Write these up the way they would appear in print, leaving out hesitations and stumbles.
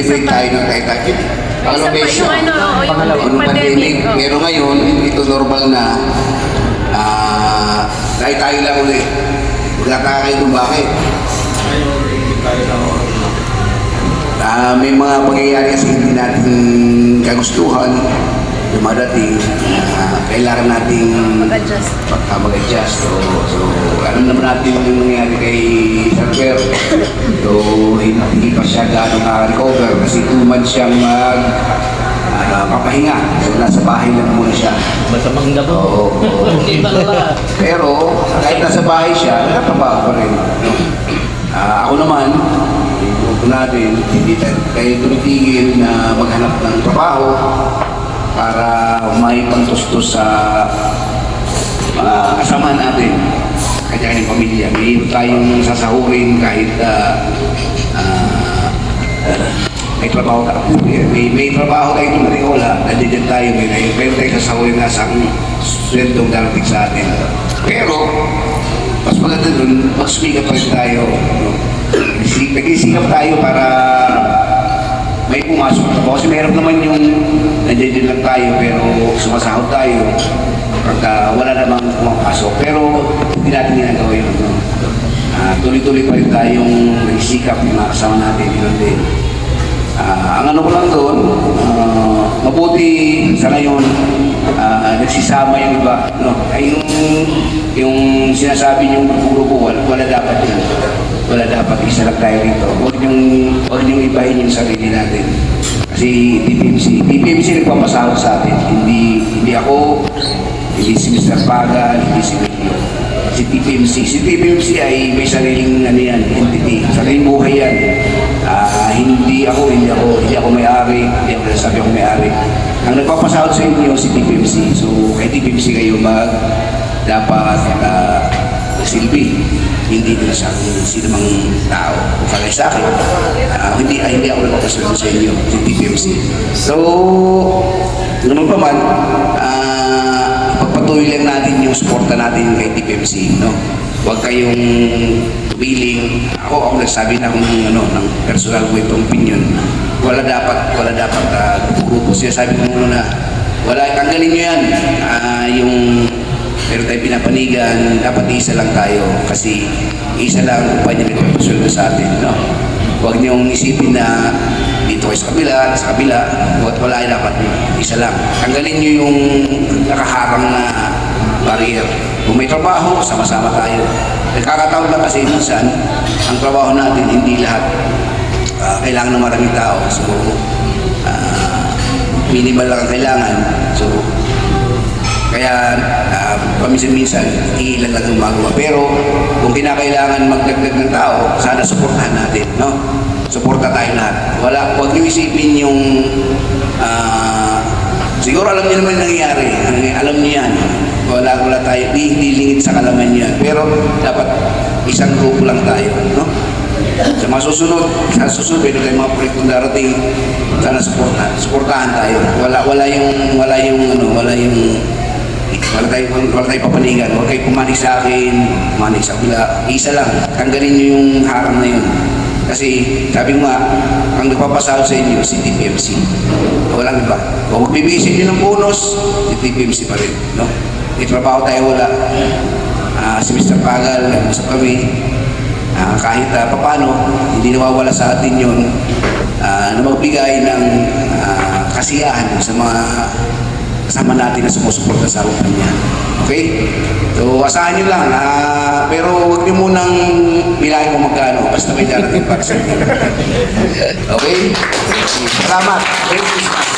break tayo ng tayo-tayo. Isa pa yung ano, yung pandemic. Pero ngayon, ito normal na. Tayo-tayo lang ulit. Magkakakain kung bakit. May mga pangyayari kasi hindi natin kagustuhan dumadating, kailangan nating mag-adjust. So, alam naman natin yung nangyari kay Sir. So, hindi pa siya gano'ng recover kasi 2 months siyang papahinga. So, nasa bahay lang muna siya. Masamang na po. Pero, kahit nasa bahay siya, nagtatrabaho pa rin. Ako naman, natin, hindi tayo tumitigil na maghanap ng trabaho para may pantustos sa kasama natin, kanya-kanyang pamilya. May tayong sasahurin kahit may trabaho may trabaho tayo tumating wala, nandiyan tayo, may tayo sasahurin na sa sweldo darating sa atin. Pero, mas maganda dun, magsumikap pa rin tayo. Nag-isikap tayo para may pumasok na po. Kasi meron naman yung nandiyan lang tayo pero sumasahod tayo pagka wala namang pumapasok. Pero hindi natin ginagawa yun. Tuloy-tuloy pa rin tayong nag-isikap yung mga kasama natin. Yun din. Ang ano ko lang doon, mabuti sa ngayon, nagsisama yung iba. No? Ay yung sinasabi niyong grupo, wala dapat yun. Wala dapat isa lang tayo dito. Huwag niyong ibahin yung sarili natin. Kasi TPMC nagpapasahod sa atin. Hindi ako, hindi si Mr. Paga, hindi si William. Si TPMC ay may sariling entity, sariling buhay yan. Hindi ako may-ari, hindi ako nasabi ako may-ari. Ang nagpapasahod sa inyo si TPMC. So kay TPMC kayo dapat silbi. Hindi nila sa akin sino mang tao. Kagaya sa akin, hindi ako nagpapasahod sa inyo, si TPMC. So, naman pa man, pagpatuloy lang natin yung suporta natin kay TPMC, no? Huwag kayong tumiling. Ako nagsabi na ng personal way of opinion. Wala dapat grupo. Sabi ko muna, tanggalin nyo yan. Yung pero tayo pinapanigan, dapat isa lang tayo kasi isa lang ang kumpanya na nagpapasweldo sa atin. No? Huwag niyong isipin na dito kayo sa kabila, wala ay dapat isa lang. Tanggalin niyo yung nakaharang na barrier. Kung may trabaho, sama-sama tayo. Nagkakataon lang kasi minsan, ang trabaho natin hindi lahat kailangan ng maraming tao. So, minimal lang ang kailangan. So, kaya paminsan-minsan, iilan lang gumagawa. Pero kung kinakailangan magdagdag ng tao, sana suportahan natin. No? Suporta tayo lahat. Huwag niyo isipin yung siguro alam niyo naman yung nangyayari. Alam niyo yan. Wala tayo. Hindi lingit sa kalaman yan. Pero dapat isang grupo lang tayo. No? Sa susunod, pwede tayo mga proyektong darating, sana suportahan tayo. Wala tayo papanigan. Huwag kayo pumanig sa akin, pumanig sa kabila. Isa lang, tanggalin nyo yung harang na yun. Kasi sabi ko nga, ang nagpapasahod sa inyo, si TPMC. Walang iba. Kung magbibisin nyo ng bonus, si TPMC pa rin. No? May trabaho tayo wala. Si Mr. Pagal, nag-usap kami. Kahit paano, hindi nawawala sa atin yun na magbigay ng kasiyahan sa mga kasama natin na sumusuporta sa kumpanya. Okay? So, asahan nyo lang. Pero huwag nyo munang bilahin kung magkano. Basta may darating para sa inyo. Okay? Salamat. Merry Christmas.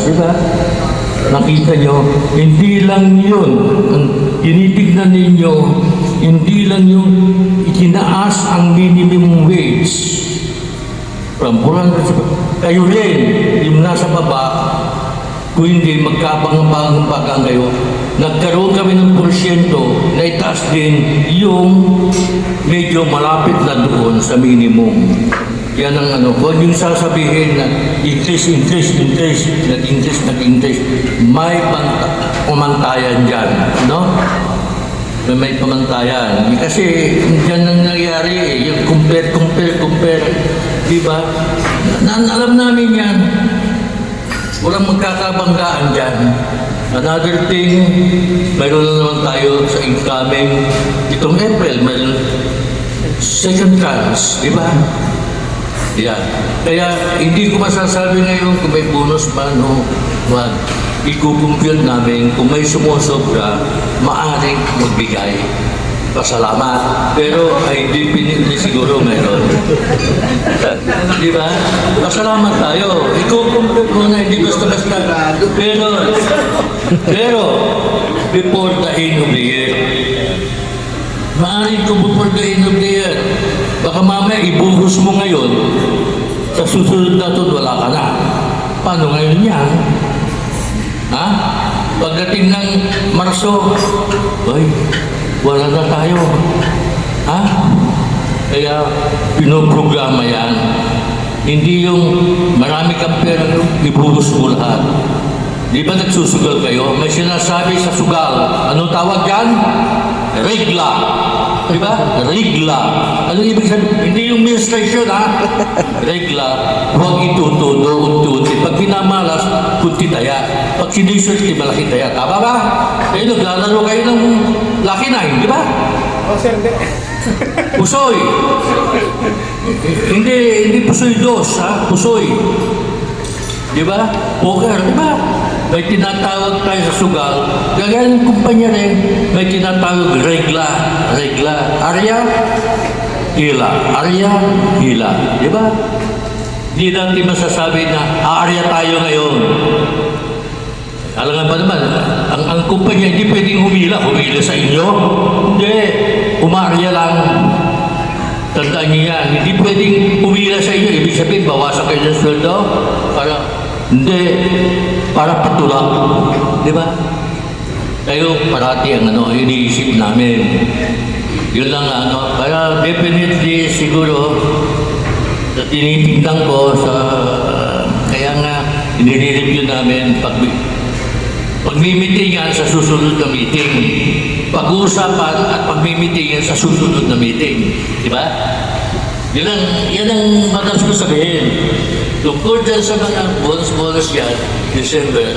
Di ba? Nakita nyo, hindi lang yun. Tinitignan ninyo, hindi lang yung itinaas ang minimum wage. From 400, kayo rin, yung nasa baba, kung hindi magkapang-pang kayo, nagkaroon kami ng porsyento na itaas din yung medyo malapit na doon sa minimum. Yan ang kung yung sasabihin na increase, nag-increase, may pamantayan dyan, no? may pamantayan. Kasi diyan nang nangyari eh, yung compare. Di ba? Alam namin yan. Walang magkakabanggaan dyan. Another thing, mayroon na naman tayo sa incoming itong April, mayroon second chance, di ba? Yan. Kaya hindi ko masasabi ngayon kung may bonus man o wag. Ikukumpute namin kung may sumusobra, maaaring magbigay. Pasalamat. Pero ay hindi pinili siguro meron. Di ba? Pasalamat tayo. Ikukumpute muna, hindi basta-basta. Pero, before the end of the year, maaaring kung before the end of the year, baka mamaya ibuhos mo ngayon, sa susunod na ito, wala ka na. Paano ngayon yan? Ha? Pagdating ng Marso, ay, wala na tayo. Ha? Kaya, pinoprograma yan. Hindi yung marami kang pera, ibuhos mo lahat. Di ba nagsusugal kayo? May sinasabi sa sugal. Anong tawag yan? Regla. Di ba? Regla. Ano ibig sabihin? Hindi yung menstruation, ha? Regla. Huwag itutudo, unti-unti. Pag pinamalas, kunti taya. Pag siniswerte, malaki taya. Tama ba? Kayo naglalaro kayo ng Lucky 9, di ba? Oh, sir, hindi. Pusoy. Hindi pusoy dos, ha? Pusoy. Di ba? Poker, di ba? May tinatawag tayo sa sugal. Gagaya ng kumpanya rin, may tinatawag regla. Arya, hila. Arya, hila. Di ba? Di natin masasabi na aarya tayo ngayon. Alam nga ba naman, ang kumpanya hindi pwedeng humila sa inyo. Hindi, umarya lang. Tandaan niyo yan, hindi pwedeng humila sa inyo. Ibig sabihin, bawasan kayo ng sweldo para patulak. Di ba? Kayo parati ang iniisip namin. Yun lang kaya definitely siguro na tinitingnan ko kaya nga inire-review namin pagmimitingan sa susunod na meeting. Pag-uusapan at pagmimitingan sa susunod na meeting. Di ba? Yan ang madalas ko sabihin. Tungkol dyan sa mga bonus yan, December,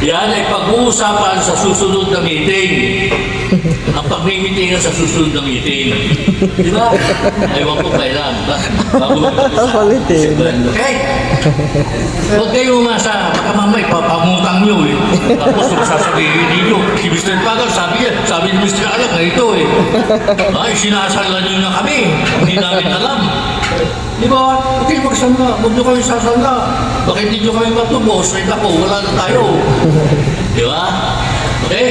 yan ay pag-uusapan sa susunod na meeting. Ang pagmimitingan sa susunod na meeting. Di ba? Ewan ko kailan. Bago okay? Huwag kayo umasa. Baka mamay, papamutang nyo eh. Tapos sasabihin ninyo, si Mr. Pagal, sabi ni Mr. Alam na ito eh. Ay, sinasala nyo na kami. Hindi namin alam. Di ba? Okay, magsanda. Huwag nyo kami sasanda. Bakit hindi nyo kami matubos? Ay, ako, wala na tayo. Di ba? Okay?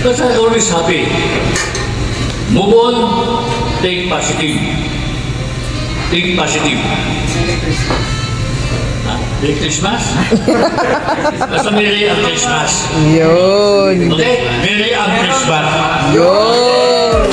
That's why I always happy. Move on, think positive. Think positive. Merry Christmas? Basta Merry ang Christmas. Yun. Okay? Merry ang Christmas. Yun.